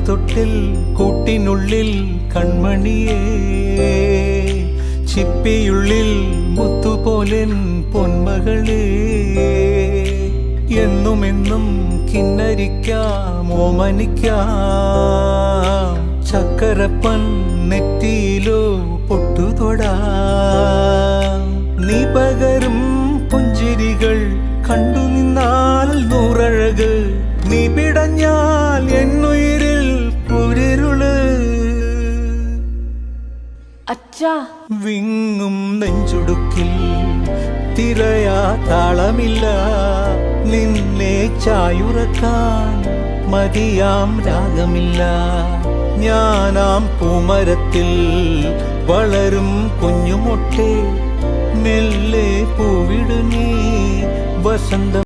തൊട്ടിൽ കൂട്ടിനുള്ളിൽ കൺമണിയേ, ചിപ്പിയുള്ളിൽ മുത്തുപോലെൻ പൊന്മകളേ, എന്നുമെന്നും കിന്നരിക്കാം ഓമനിക്കാം, ചക്കരപ്പൻ നെറ്റിയിലോ പൊട്ടുതൊടാം. നീ പകരും പുഞ്ചിരികൾ കണ്ടു നിന്നാൽ നൂറഴക്, നീ പിടഞ്ഞാൽ എന്നുയിരിൽ പുരിരുള്. അച്ഛാ, വിങ്ങും നെഞ്ചുടുക്കിൽ തിരയാ താളമില്ല, നിന്നെ ചായുറക്കാൻ മതിയാം രാഗമില്ല. ഞാനാം പൂമരത്തിൽ വളരും കുഞ്ഞുമൊട്ടെ, മെല്ലെ പൂവിടു നീ വസന്തം.